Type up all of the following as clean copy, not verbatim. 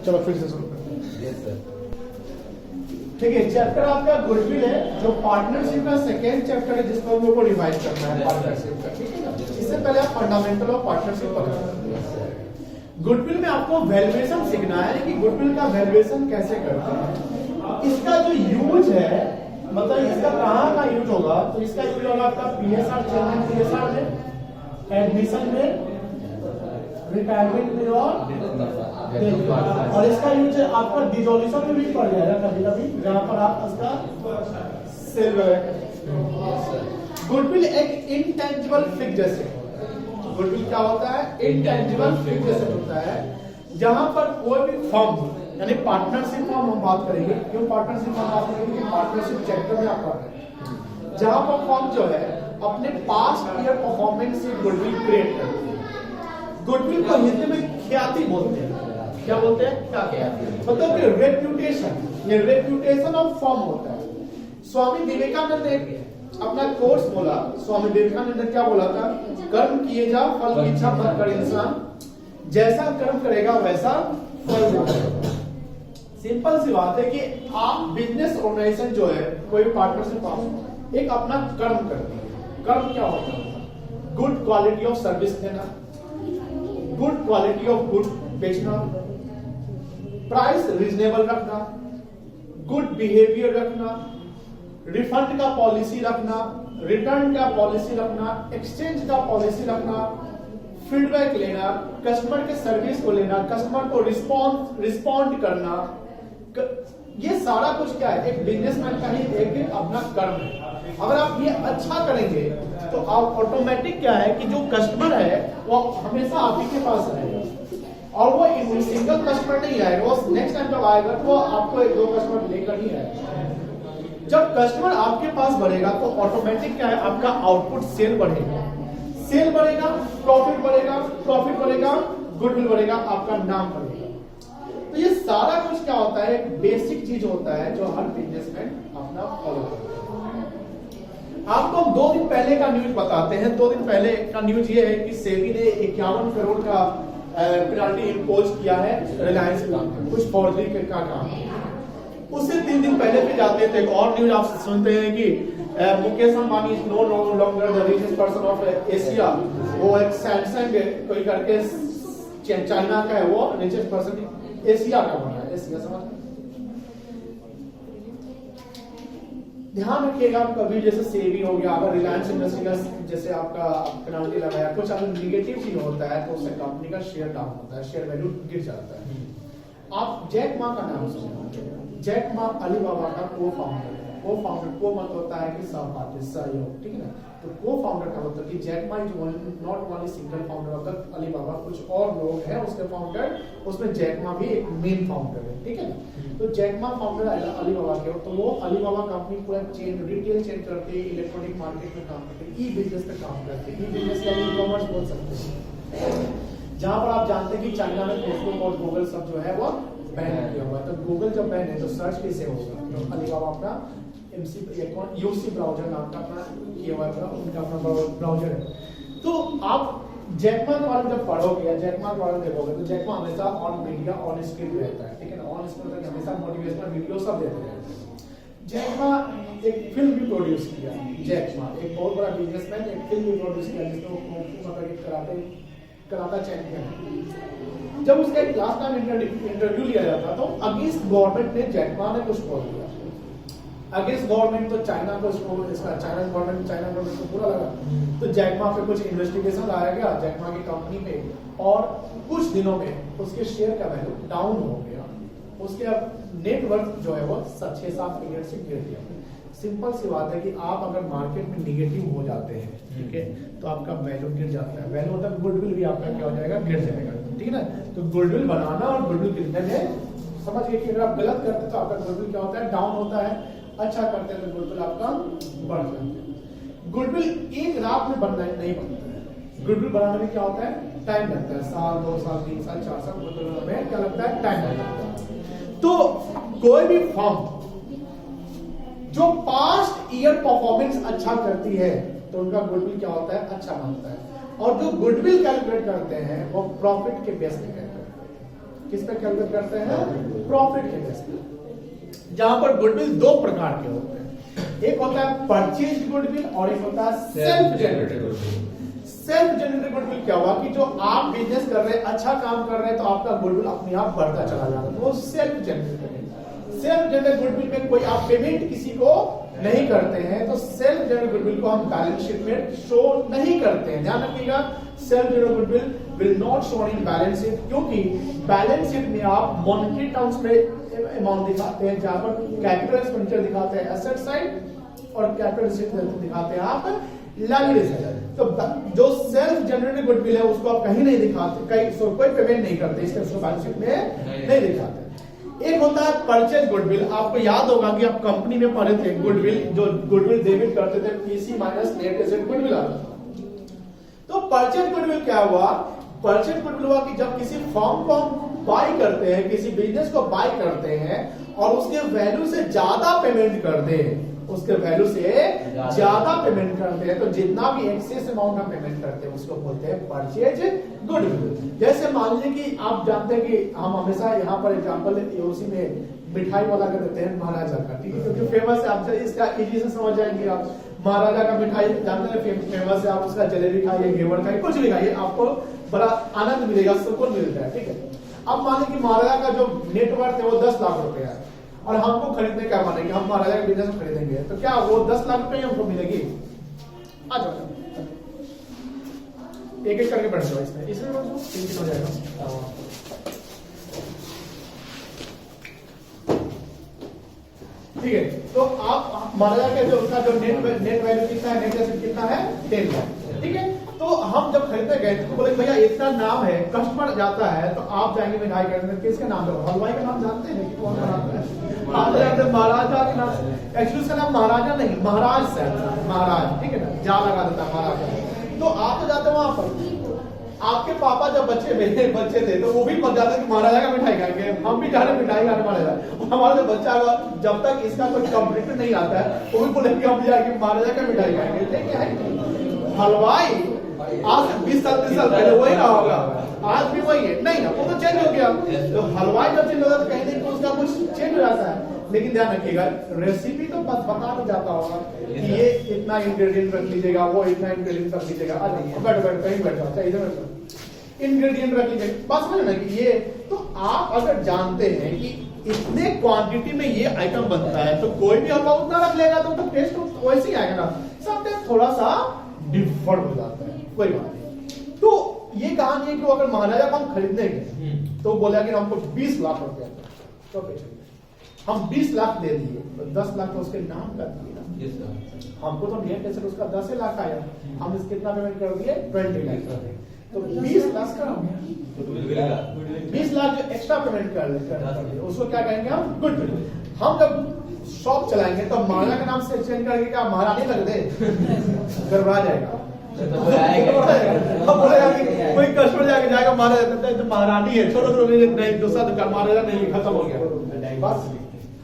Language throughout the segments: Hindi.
चलो फिर से शुरू करते हैं। Yes sir. ठीक है, चैप्टर आपका गुडविल है, जो पार्टनरशिप का सेकेंड चैप्टर है, जिसको हम लोग को रिवाइज करना है पार्टनरशिप का। ठीक है ना, इससे पहले आप फंडामेंटल ऑफ पार्टनरशिप पढ़ना। गुडविल में आपको वैल्यूएशन सीखना है कि गुडविल का वैल्यूएशन कैसे करते हैं, इसका जो यूज है, मतलब इसका कहाँ का यूज होगा, तो इसका यूज होगा आपका पीएसआर चेयरमैन पीएसआर में, एडमिशन में, रिटायरमेंट में और इसका यूज आपका डिसोल्यूशन में भी पड़ जाएगा कभी कभी, जहां पर आप उसका सेल वगैरह। गुडविल एक इंटेंजिबल फिक्स एसेट, गुडविल क्या होता है, इंटेंजिबल फिक्स एसेट होता है, जहां पर कोई भी फर्म, यानी पार्टनरशिप फर्म हम बात करेंगे, क्यों पार्टनरशिप फर्म बात करेंगे कि पार्टनरशिप चैप्टर में आप पढ़ रहे हैं, जहां पर फर्म जो है अपने पास्ट ईयर परफॉर्मेंस से गुडविल क्रिएट करती है। गुडविल को हिंदी में ख्याति बोलते हैं। क्या बोलते हैं? ख्याति, मतलब कि रेप्यूटेशन, ये रेप्यूटेशन ऑफ फर्म होता है। स्वामी विवेकानंद ने अपना कोर्स बोला, स्वामी विवेकानंद ने क्या बोला था, कर्म किए जा फल की इच्छा मत कर इंसान, जैसा कर्म करेगा वैसा फल मिलेगा। सिंपल सी बात है कि आप बिजनेस ऑर्गेनाइजेशन जो है, कोई पार्टनरशिप आप एक अपना कर्म करती है। कर्म क्या होता है? गुड क्वालिटी ऑफ सर्विस देना, गुड क्वालिटी ऑफ गुड बेचना, प्राइस रीजनेबल रखना, गुड बिहेवियर रखना, रिफंड का पॉलिसी रखना, रिटर्न का पॉलिसी रखना, एक्सचेंज का पॉलिसी रखना, फीडबैक लेना, कस्टमर के सर्विस को लेना, कस्टमर को रिस्पॉन्ड करना, ये सारा कुछ क्या है, एक बिजनेसमैन का ही एक अपना कर्म है। अगर आप ये अच्छा करेंगे तो आप ऑटोमेटिक क्या है कि जो कस्टमर है वो हमेशा आप ही के पास रहेगा, और वो सिंगल कस्टमर नहीं आएगा, वो नेक्स्ट टाइम जब आएगा तो आपको एक दो कस्टमर लेकर ही आएगा। जब कस्टमर आपके पास बढ़ेगा तो ऑटोमेटिक क्या है, आपका आउटपुट सेल बढ़ेगा, सेल बढ़ेगा, प्रॉफिट बढ़ेगा, प्रॉफिट बढ़ेगा, गुडविल बढ़ेगा, आपका नाम बढ़ेगा। तो ये सारा कुछ क्या होता है, एक बेसिक चीज होता है जो हर बिजनेसमैन अपना फॉलो करता है। आपको हम 2 दिन पहले का न्यूज बताते हैं। 2 दिन पहले का न्यूज ये है कि सेबी ने 51 करोड़ का पेनल्टी इम्पोज किया है रिलायंस का, कुछ फॉर्जरी का काम। उससे 3 दिन पहले पे जाते थे, एक और न्यूज आप सुनते हैं कि Mukesh Ambani is no longer the richest person of Asia. वो एक सैमसंग कोई करके चाइना का है, वो रिचेस्ट पर्सन एशिया का बना है। एशिया समझ, ध्यान रखिएगा कभी जैसे सेबी हो गया, अगर रिलायंस इंडस्ट्री का जैसे आपका पेनल्टी लगाया, कुछ अगर निगेटिव चीज होता है तो उससे कंपनी का शेयर डाउन होता है, शेयर वैल्यू गिर जाता है। आप जैक मा का नाम सुने, जैक मा अलीबाबा का को फाउंडर है। को फाउंडर को मतलब होता है कि सहपाठी, सहयोग, ठीक है ना। तो को फाउंडर का मतलब कि Jack Ma is not only single founder of the Alibaba, कुछ और लोग हैं उसके फाउंडर, उसमें जैक मा भी एक मेन फाउंडर है, ठीक है ना। तो जैक मा फाउंडर अलीबाबा के, तो वो अलीबाबा कंपनी पूरा चेन, रिटेल चेन करते हैं, इलेक्ट्रॉनिक मार्केट में काम करते हैं, ई बिजनेस पे काम करते हैं। ई बिजनेस का ई कॉमर्स बोल सकते हैं, जहां पर आप जानते हैं कि चाइना में फेसबुक और गूगल सब जो है वो बैन किया हुआ है। तो गूगल जब बैन है तो सर्च कैसे होगा, तो अलीबाबा अपना यूसी ब्राउजर नाम का अपना किया हुआ है, उनका अपना ब्राउजर है। तो आप जैकमा के बारे में जब पढ़ोगे या जैकमा के बारे में देखोगे तो जैकमा हमेशा ऑन मीडिया ऑन स्क्रीन रहता है, ठीक है ना। ऑन स्क्रीन हमेशा मोटिवेशनल वीडियो सब देते हैं। जैकमा एक फिल्म भी प्रोड्यूस किया, जैकमा एक बहुत बड़ा बिजनेसमैन, एक फिल्म भी प्रोड्यूस किया जिसमें कराटा चैंपियन। जब उसका एक लास्ट टाइम इंटरव्यू लिया जाता तो अगेंस्ट गवर्नमेंट ने जैकमा ने कुछ बोल दिया, अगेंस्ट गवर्नमेंट, तो चाइना को इसका चाइना गवर्नमेंट को पूरा लगा। तो जैकमा पे कुछ इन्वेस्टिगेशन लाया गया जैकमा की कंपनी पे, और कुछ दिनों में उसके शेयर का वैल्यू डाउन हो गया, उसके अब नेटवर्थ जो है वो 6-7 मिलियन से गिर गया। सिंपल सी बात है कि आप अगर मार्केट में निगेटिव हो जाते हैं, ठीक है, तो आपका वैल्यू गिर जाता है। वैल्यू मतलब गुडविल भी आपका क्या हो जाएगा, गिर जाएगा, ठीक है ना। तो गुडविल बनाना और गुडविल गिरने में समझ गए कि अगर आप गलत करते तो आपका गुडविल क्या होता है, डाउन होता है, अच्छा करते हैं तो गुडविल आपका बढ़ जाता है। गुडविल एक रात में बनना नहीं बनता है, गुडविल बनाने में क्या होता है, टाइम लगता है, 1 2 साल 3 साल 4 साल गुडविल में क्या लगता है, टाइम लगता है। तो कोई भी फर्म जो पास्ट ईयर परफॉर्मेंस अच्छा करती है तो उनका गुडविल क्या होता है, अच्छा बनता है। और जो गुडविल कैलकुलेट करते हैं वो प्रॉफिट के बेस पे करते हैं। किस पे कैलकुलेट करते हैं? प्रॉफिट के बेस पे। जहां पर गुडविल दो प्रकार के होते हैं, एक होता है परचेज गुडविल और एक होता है self generated goodwill. Self generated goodwill क्या हुआ कि जो आप बिजनेस कर रहे हैं, अच्छा काम कर रहे हैं, तो आपका गुडविल अपने आप बढ़ता चला जाता है, वो सेल्फ जनरेटेड है। सेल्फ जनरेटेड गुडविल में कोई आप पेमेंट किसी को नहीं करते हैं, तो सेल्फ जनरेटेड गुडविल को हम बैलेंस शीट में शो नहीं करते हैं। ध्यान रखिएगा, self generated goodwill will not show in balance sheet, क्योंकि बैलेंस शीट में आप मॉनेटरी टर्म्स में अमाउंट दिखाते हैं, जहां पर कैपिटल एक्सपेंडिचर दिखाते हैं एसेट साइड और कैपिटल दिखाते हैं आप लायबिलिटी साइड। तो जो सेल्फ जनरेटेड गुडविल है उसको आप कहीं नहीं दिखाते, कोई पेमेंट नहीं करते, इसलिए उसको बैलेंस शीट में नहीं दिखाते। एक होता है परचेज गुडविल। आपको याद होगा कि आप कंपनी में पढ़े थे, गुडविल जो गुडविल डेबिट करते थे, PC minus net asset goodwill आता था। तो परचेज गुडविल क्या हुआ? परचेज गुडविल हुआ कि जब किसी फर्म को हम बाय करते हैं, किसी बिजनेस को बाय करते हैं और उसके वैल्यू से ज्यादा पेमेंट करते हैं, उसके वैल्यू से ज्यादा पेमेंट करते हैं, तो जितना भी एक्सेस अमाउंट हम पेमेंट करते हैं उसको बोलते हैं परचेज गुडविल। जैसे मान लीजिए कि आप जानते हैं कि हम हमेशा यहाँ पर एग्जांपल एओसी में मिठाई वाला का देते हैं महाराजा का, ठीक है, क्योंकि फेमस है। आप इसका इजी से समझ जाएंगे। आप महाराजा का मिठाई जानते हैं, फेमस है। आप उसका जलेबी खाइए, घेवर खाइए, कुछ भी खाइए, आपको बड़ा आनंद मिलेगा, सुकून मिलता है, ठीक है। अब मान लीजिए कि महाराजा का जो नेटवर्थ है वो 10 लाख रुपए है और हमको खरीदने क्या माने कि हम महाराजा के बिजनेस में खरीदेंगे, तो क्या वो 10 लाख रुपए हमको मिलेगी? आ जाओ, एक एक करके बढ़ जाओ, इसमें हो जाएगा। ठीक है, तो आप महाराजा के जो उसका जो नेट वैल्यू कितना है, नेट एसेट कितना है? 10 लाख। ठीक है, तो हम जब खरीदने गए तो बोले भैया इतना नाम है, कस्टमर जाता है तो आप जाएंगे मिठाई खरीदने, किसके नाम पे? हलवाई का नाम जानते हैं कि कौन बनाता है? महाराजा के नाम। एक्चुअली उसका नाम महाराजा नहीं, महाराज से, महाराज, ठीक है ना, जा लगा देता महाराजा। तो आप तो जाते वहां पर, आपके पापा जब बच्चे थे तो वो भी मत जाते कि महाराजा का मिठाई खाएंगे, हम भी जा रहे मिठाई खाने महाराजा। हमारा जो बच्चा जब तक इसका कोई कंप्लीट नहीं आता है वो भी बोलेंगे हम जाएंगे महाराजा का मिठाई खाएंगे। लेकिन हलवाई आज 20 साल 30 साल पहले वही रहा होगा, आज भी वही है नहीं ना, वो तो चेंज हो गया। तो हलवाई जब चेंज होता है तो कहीं नहीं उसका कुछ चेंज हो जाता है। लेकिन ध्यान रखिएगा, रेसिपी तो बता नहीं जाता होगा कि ये इतना इंग्रेडिएंट रख लीजिएगा, वो इतना इंग्रेडिएंट रख लीजिएगा, बैठ कहीं बैठो, अच्छा इधर बैठो, इंग्रेडिएंट रख लीजिएगा, बात समझ ना कि ये। तो आप अगर जानते हैं कि इतने क्वांटिटी में ये आइटम बनता है तो कोई भी हलवा उतना रख लेगा तो टेस्ट तो वैसे ही आएगा ना। समटाइम थोड़ा सा डिफर हो जाता है, कोई बात नहीं। तो ये कहानी है कि अगर महाराजा को हम खरीदने गए तो बोला कि हमको 20 लाख रुपया, तो हम 20 लाख दे दिए तो 10 लाख तो उसके नाम का दिए ना। हमको तो नेट एसेट उसका 10 लाख आया, हम इस कितना पेमेंट कर दिए? 20 लाख कर दिए, तो 20 लाख का 20 लाख जो एक्स्ट्रा पेमेंट कर उसको क्या कहेंगे हम? गुडविल। हम जब शॉप चलाएंगे तो महाराजा के नाम से चेंज करके क्या महारानी लग दे? गड़बड़ा जाएगा। कोई कस्टमर जाके जाएगा महाराजा तो महारानी है, छोड़ो तो नहीं, दूसरा दुकान महाराजा नहीं, खत्म हो गया बस।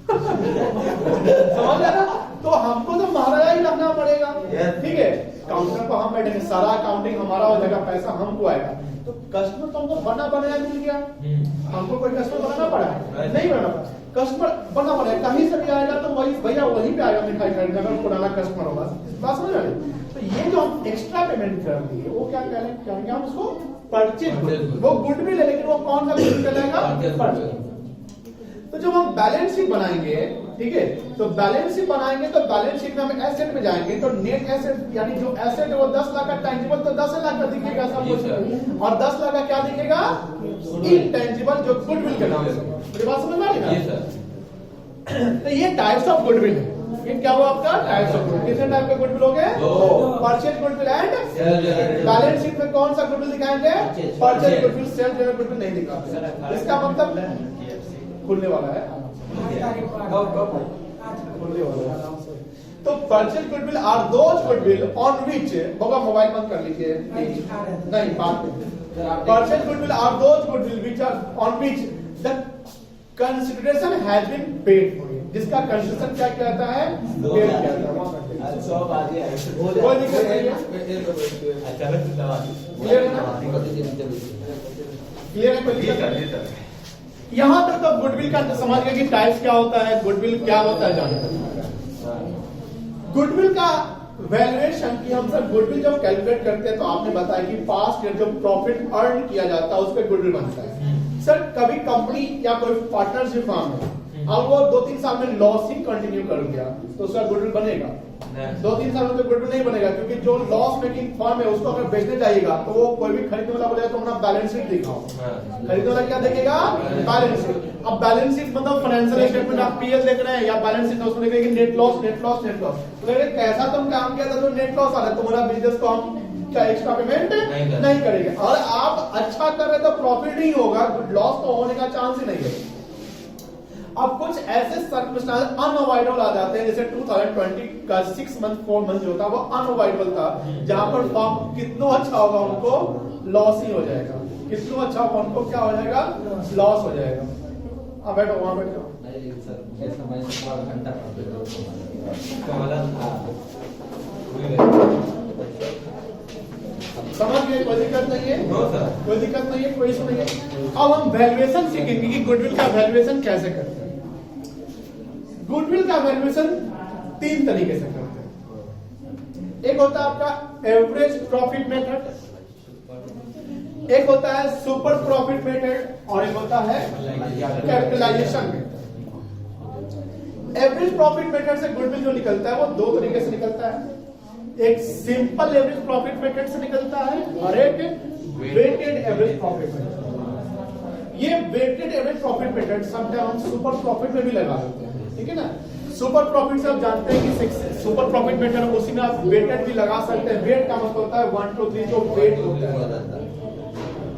समझ ना? तो हमको तो महाराजा ही लगना पड़ेगा, ठीक है। काउंटर पर हम बैठेंगे, सारा अकाउंटिंग हमारा हो जाएगा, पैसा हमको आएगा। तो कस्टमर तो हमको बनाया मिल गया, हमको कोई कस्टमर बनाना पड़ा? नहीं बनाना पड़ा। कस्टमर बना पड़ेगा, कहीं से भी आएगा तो वही भैया वहीं पे आएगा मिठाई खरीदने, अगर पुराना कस्टमर होगा। बात समझ रहे? तो ये जो हम एक्स्ट्रा पेमेंट कर दिए वो क्या कहेंगे हम उसको? परचेज। वो गुडविल है, लेकिन वो कौन सा गुडविल कहलाएगा? परचेज। तो जब हम बैलेंस शीट बनाएंगे, ठीक है, तो बैलेंस शीट बनाएंगे तो बैलेंस शीट में हम एसेट में जाएंगे तो नेट एसेट यानी जो एसेट है वो 10 लाख का, टैंजिबल तो 10 लाख का दिखेगा सब कुछ, और 10 लाख का क्या दिखेगा? इनटैंजिबल, जो गुडविल के नाम से। मेरी बात समझ में आ रही है? तो ये टाइप्स ऑफ गुडविल है। ये क्या हुआ आपका? Types of goodwill. कितने टाइप के गुडविल हो गए? Purchase goodwill and balance sheet में कौन सा गुडविल दिखाएंगे? Purchase goodwill. Self generated goodwill नहीं दिखाते। इसका मतलब खुलने वाला है, खुलने वाला है। तो purchase goodwill are those goodwill on which होगा, मोबाइल बंद कर लीजिए नहीं, बात purchase goodwill are those goodwill which are on which the consideration has been paid for, जिसका कंसिडरेशन क्या कहता है? पेड कहता है। कोई दिक्कत नहीं है? क्लियर है ना? क्लियर है? कोई दिक्कत नहीं? यहां तक तो गुडविल का समझ गए कि टाइप्स क्या होता है, गुडविल क्या होता है जानते। गुडविल का वैल्यूएशन की हम सब गुडविल जब कैलकुलेट करते हैं तो आपने बताया कि पास्ट ईयर जो प्रॉफिट अर्न किया जाता है उस पर गुडविल बनता है। सर कभी कंपनी या कोई पार्टनरशिप फर्म है अब वो 2-3 साल में लॉस ही कंटिन्यू कर गया तो उसका गुडविल बनेगा? 2-3 साल में तो गुडविल नहीं बनेगा, क्योंकि जो लॉस मेकिंग फर्म है उसको अगर बेचने जाएगा तो वो कोई भी खरीदने वाला बोलेगा तो अपना बैलेंस शीट दिखाओ। खरीदने वाला क्या देखेगा? Balance sheet. अब बैलेंस शीट मतलब फाइनेंशियल स्टेटमेंट आप पीएल देख रहे हैं या बैलेंस शीट उसमें देखेंगे net loss net loss net loss. तो कैसा तुम काम किया था तो नेट लॉस आ रहा है, तुम्हारा बिजनेस को हम क्या एक्स्ट्रा पेमेंट नहीं करेंगे। और आप अच्छा कर रहे तो प्रॉफिट ही होगा, लॉस तो होने का चांस ही नहीं है। अब कुछ ऐसे सर्कमस्टेंस अनअवॉइडेबल आ जाते हैं, जैसे 2020 का 6 मंथ 4 मंथ जो था वो अनअवॉइडेबल था, जहां पर फॉर्म कितना अच्छा होगा उनको लॉस ही हो जाएगा, कितना अच्छा होगा उनको क्या हो जाएगा? लॉस हो जाएगा। अब बैठो वहां बैठो। समझ गए? कोई दिक्कत नहीं है? कोई दिक्कत नहीं है, कोई इशू नहीं है। अब हम वैल्यूएशन सीखेंगे कि गुडविल का वैल्यूएशन कैसे करते हैं। गुडविल का वैल्यूएशन 3 तरीके से करते हैं। एक होता है आपका एवरेज प्रॉफिट मेथड, एक होता है सुपर प्रॉफिट मेथड और एक होता है capitalisation method. Average profit method से गुडविल जो निकलता है वो 2 तरीके से निकलता है, एक सिंपल एवरेज प्रॉफिट मेथड से निकलता है और एक वेटेड एवरेज प्रॉफिट मेथड। ये weighted average profit method sometime हम सुपर प्रॉफिट में भी लगा देते हैं, ठीक है ना। सुपर प्रॉफिट से आप जानते हैं कि सुपर प्रॉफिट मेथड उसी में आप वेटेड भी लगा सकते हैं। वेट का मतलब होता है 1 2 3 जो वेट होता है।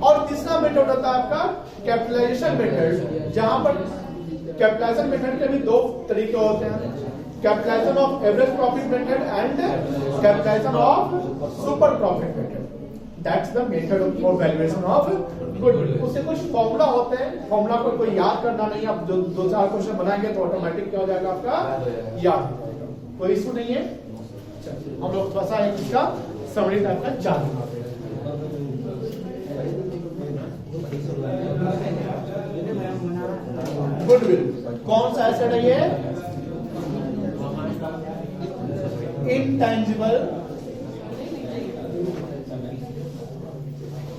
और तीसरा मेथड होता है आपका कैपिटलाइजेशन मेथड, जहां पर कैपिटलाइजेशन मेथड के भी 2 तरीके होते हैं, capitalisation of average profit method and capitalisation of super profit method. That's the method for valuation of goodwill. उससे कुछ फॉर्मूला होते हैं, फॉर्मूला को कोई याद करना नहीं, आप जो 2-4 क्वेश्चन बनाएंगे तो ऑटोमेटिक क्या हो जाएगा आपका याद हो जाएगा, कोई इशू नहीं है। हम लोग थोड़ा सा इसका समरी टाइप का चालू करते हैं। गुडविल कौन सा एसेट है? ये इंटेंजिबल।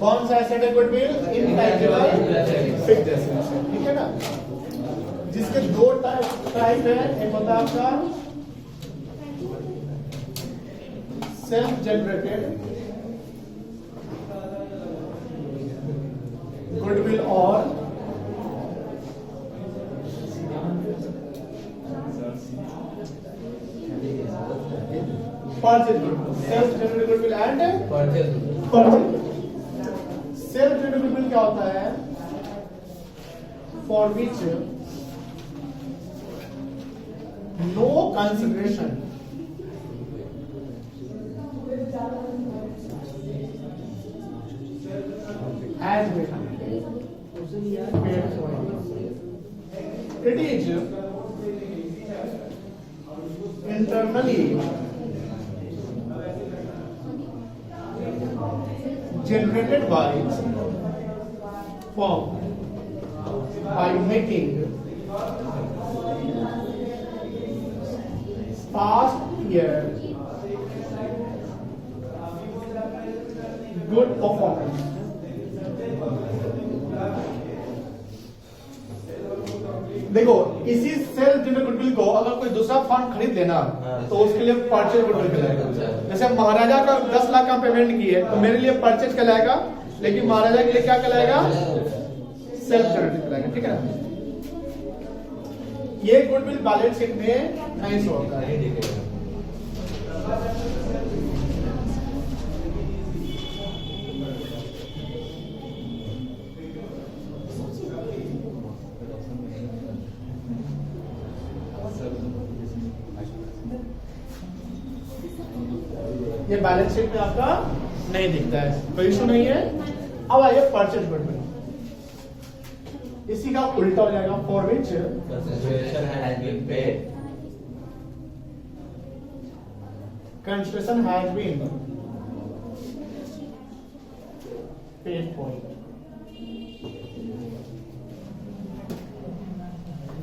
कौन सा एसेट है गुडविल? इंटेंजिबल फिक्स्ड एसेट, ठीक है ना। जिसके 2 टाइप है, एक होता है आपका सेल्फ जनरेटेड गुडविल और purchase goodwill. Self generated goodwill and purchase. Self generated goodwill क्या होता है? For which no consideration has been paid for. It is internally generated by firm by making past year good performance. देखो इसी सेल्फ जनरेटेड गुडविल को अगर कोई दूसरा फंड खरीद लेना तो उसके लिए परचेज गुडविल कहलाएगा। जैसे महाराजा का 10 लाख का पेमेंट किए तो मेरे लिए परचेज कहलाएगा, लेकिन महाराजा के लिए क्या कहलाएगा? सेल्फ जनरेटेड कहलाएगा, ठीक है ना। ये गुडविल बैलेंस शीट में नहीं शो होता है। ये बैलेंस शीट में आपका नहीं दिखता है, कोई इशू नहीं है। अब आइए परचेज गुडविल, इसी का उल्टा हो जाएगा। For which consideration has been paid, consideration has been paid for.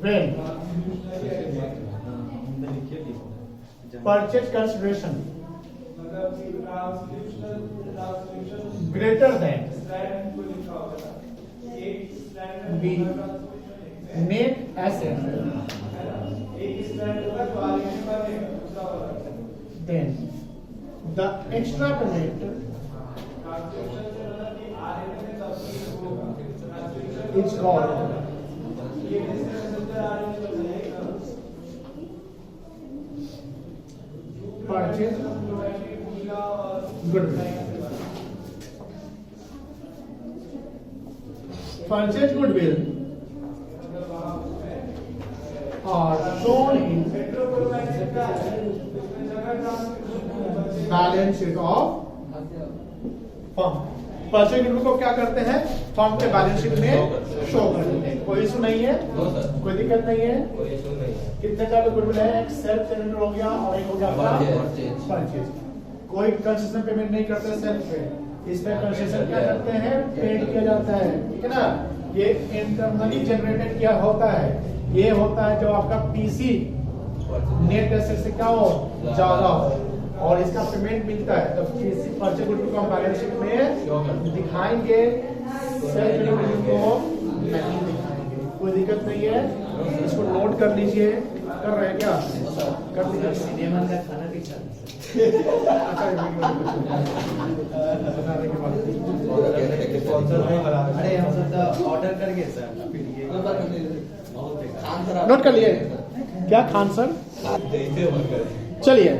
when purchase consideration greater than the net asset, then the extra payment is called purchase goodwill. Purchase goodwill are shown in balance sheet of firm. Purchase goodwill को क्या करते हैं, फर्म के बैलेंस शीट में शो कर देते हैं। कोई इशू नहीं है, कोई दिक्कत नहीं है। कितने टाइप के गुडविल है, एक सेल्फ पेमेंट हो गया और एक हो गया परचेज। कोई कंसेशन पेमेंट नहीं करते सेल्फ पे, इसमें कंसेशन क्या करते हैं, पेड किया जाता है, ठीक है ना। ये इंटरनली जनरेटेड क्या होता है, ये होता है जो आपका पीसी नेट एसेट से क्या हो ज्यादा हो और इसका पेमेंट मिलता है, तो पीसी परचेज गुडविल को हम बैलेंस शीट में दिखाएंगे, सेल्फ पेमेंट को नहीं दिखाएंगे। कोई दिक्कत नहीं है, इसको नोट कर लीजिए। कर रहे हैं क्या, कर लीजिए। सिनेमा का खाना भी अरे हम सब ऑर्डर करके सर, नोट कर लिए क्या खान सर। चलिए,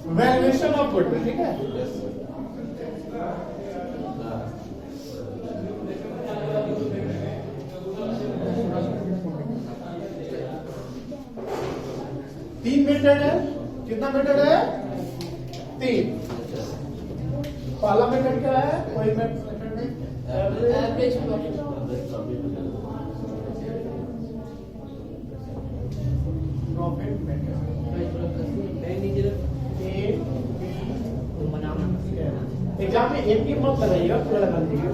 वैल्यूएशन ऑफ गुडविल, ठीक है। तीन मेथड है, कितना मेथड है, तीन। पहला मेथड क्या है, कोई मेथड नहीं, एवरेज प्रॉफिट मेथड। एग्जाम में एक ही मत लगाइएगा, पूरा लगा दीजिएगा।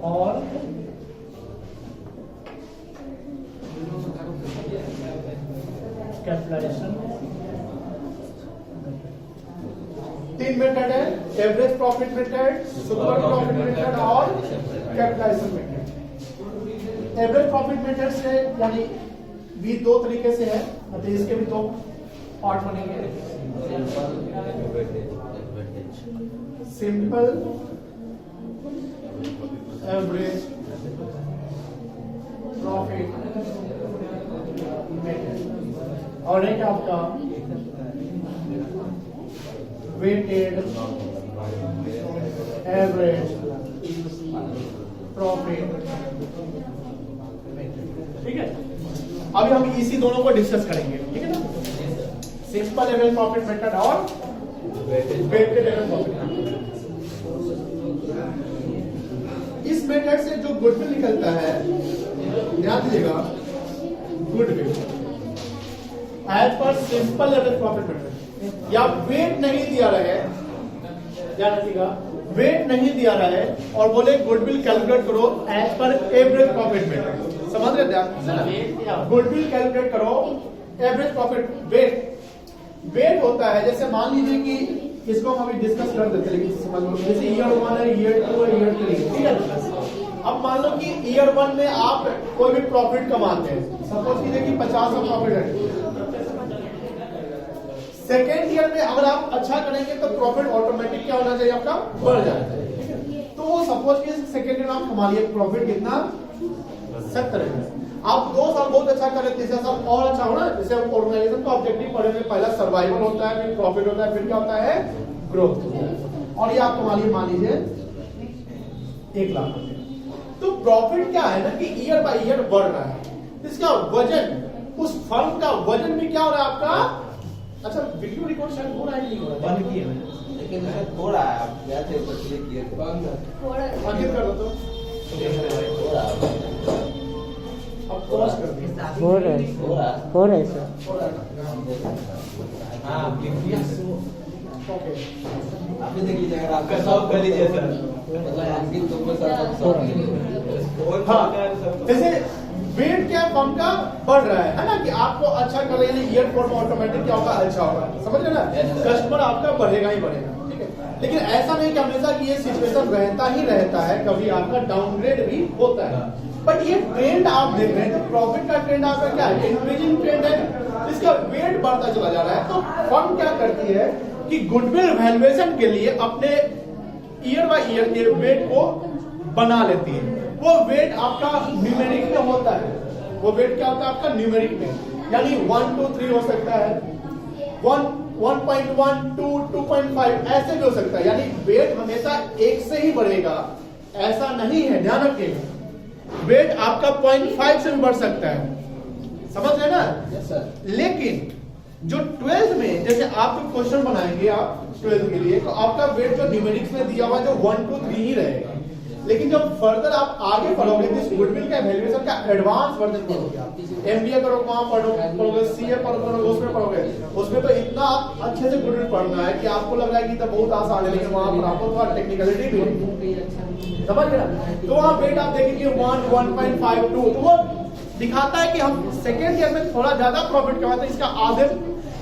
और कैपिटलाइजेशन। तीन मेथड है, average profit method, super profit method और capitalization method. Average profit method से यानी भी दो तरीके से है, मतलब इसके भी दो पार्ट बनेंगे। सिंपल एवरेज प्रॉफिट मेथड और एक आपका वेटेड एवरेज प्रॉफिट, ठीक है। अभी हम इसी दोनों को डिस्कस करेंगे, ठीक है ना। सिंपल एवरेज प्रॉफिट मेथड और वेटेड एवरेज प्रॉफिट मेथड। इस मेथड से जो गुडविल निकलता है, ध्यान दीजिएगा, goodwill as per simple average profit method या वेट नहीं दिया रहा है, ध्यान रखिएगा, वेट नहीं दिया रहा है और बोले गुडविल कैलकुलेट करो as per average profit method. समझ रहे ध्यान, गुडविल कैलकुलेट करो एवरेज प्रॉफिट। वेट होता है, जैसे मान लीजिए कि इसको हम अभी डिस्कस कर देते हैं, लेकिन समझ लो जैसे ईयर 1 है, ईयर 2 है, ईयर 3, ठीक है। अब मान लो कि ईयर 1 में आप कोई भी प्रॉफिट कमाते हैं, सपोज कीजिए कि 50 का प्रॉफिट है। सेकेंड ईयर में अगर आप अच्छा करेंगे तो प्रॉफिट ऑटोमेटिक क्या होना चाहिए, आपका बढ़ जाता है। तो सपोज कि सेकेंड ईयर में आप कमा लिए प्रॉफिट कितना, 70 है। आप 2 साल बहुत अच्छा करें, तीसरा साल और अच्छा होना। जैसे ऑर्गेनाइजेशन का ऑब्जेक्टिव पढ़ेंगे, पहला सर्वाइवल होता है, फिर प्रॉफिट होता है, फिर क्या होता है, ग्रोथ। और ये आप कमा लिए मान लीजिए 1 लाख। तो प्रॉफिट क्या है ना कि ईयर बाय ईयर बढ़ रहा है, इसका वजन, उस फर्म का वजन भी क्या हो रहा है आपका। अच्छा, वीडियो रिकॉर्ड शायद हो रहा है, नहीं हो रहा है, बंद किए हैं, लेकिन थोड़ा है, आप गया थे ऊपर क्लिक किए थे, थोड़ा आगे कर दो तो। अब क्रॉस कर दिया। हो रहा है सर। ओके आपने देख लीजिए, अगर आपका सॉल्व कर लीजिए सर, मतलब आपकी तो हाँ, जैसे वेट क्या फॉर्म का बढ़ रहा है ना, कि आपको अच्छा कर रहे हैं ईयर फॉर्म ऑटोमेटिक क्या होगा, अच्छा होगा, समझ रहे ना, कस्टमर आपका बढ़ेगा ही बढ़ेगा, ठीक है। लेकिन ऐसा नहीं कि हमेशा कि ये सिचुएशन रहता ही रहता है, कभी आपका डाउनग्रेड भी होता है। बट ये ट्रेंड आप देख रहे हैं, तो प्रॉफिट का ट्रेंड आपका क्या है, इंक्रीजिंग ट्रेंड है, इसका वेट बढ़ता चला जा रहा है। तो फर्म क्या करती है कि गुडविल वैल्यूएशन के लिए अपने ईयर बाय ईयर के वेट को बना लेती है। वो वेट आपका न्यूमेरिक में होता है, वो वेट क्या होता है आपका न्यूमेरिक में, यानी 1 2 3 हो सकता है, 1.1 2 2.5 ऐसे भी हो सकता है। यानी वेट हमेशा एक से ही बढ़ेगा ऐसा नहीं है, ध्यान रखिएगा। वेट आपका 0.5 से भी बढ़ सकता है, समझ रहे ना। Yes sir. लेकिन जो 12th में जैसे आप क्वेश्चन बनाएंगे आप 12th के लिए, तो आपका वेट जो न्यूमेरिक्स में दिया हुआ जो 1 2 3 ही रहेगा। लेकिन जब फर्दर आप आगे पढ़ोगे तो गुडविल का वैल्यूएशन का एडवांस वर्जन पढ़ोगे, आप एमबीए करोगे, वहां पढ़ोगे, सीए पढ़ोगे, उसमें पढ़ोगे, उसमें तो इतना अच्छे से गुडविल पढ़ना है कि आपको लग रहा है कि तो बहुत आसान है, लेकिन वहां पर आपको थोड़ा टेक्निकलिटी भी है, समझ गए। तो वहां वेट आप देखेंगे 1 1.5 2, तो वो दिखाता है कि हम सेकेंड ईयर में थोड़ा ज्यादा प्रॉफिट कमाते हैं, इसका आधे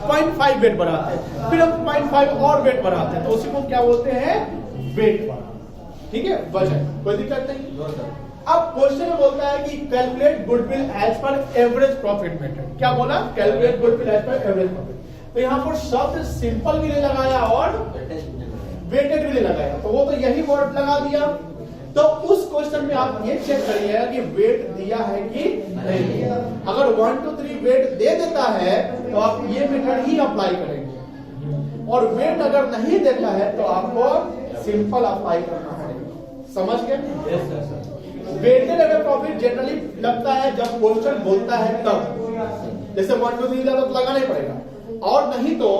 0.5 वेट बढ़ाते हैं, फिर हम 0.5 और वेट बढ़ाते हैं, तो उसी को क्या बोलते हैं, वेट बढ़ा, ठीक है, वजन। कोई दिक्कत नहीं। अब क्वेश्चन में बोलता है कि calculate goodwill as per average profit method. क्या बोला, calculate goodwill as per average profit. तो यहाँ पर शब्द सिंपल भी नहीं लगाया और वेटेड भी नहीं लगाया, तो वो तो यही वर्ड लगा दिया। तो उस क्वेश्चन में आप ये चेक करिएगा कि वेट दिया है कि नहीं दिया। अगर 1 2 3 वेट दे देता है तो आप ये मेथड ही अप्लाई करेंगे, और वेट अगर नहीं देता है तो आपको सिंपल अप्लाई करना है, समझ गए। वेटेड अगर प्रॉफिट जनरली लगता है जब क्वेश्चन बोलता है तब, जैसे 1 2 3 तो लगाना ही पड़ेगा, और नहीं तो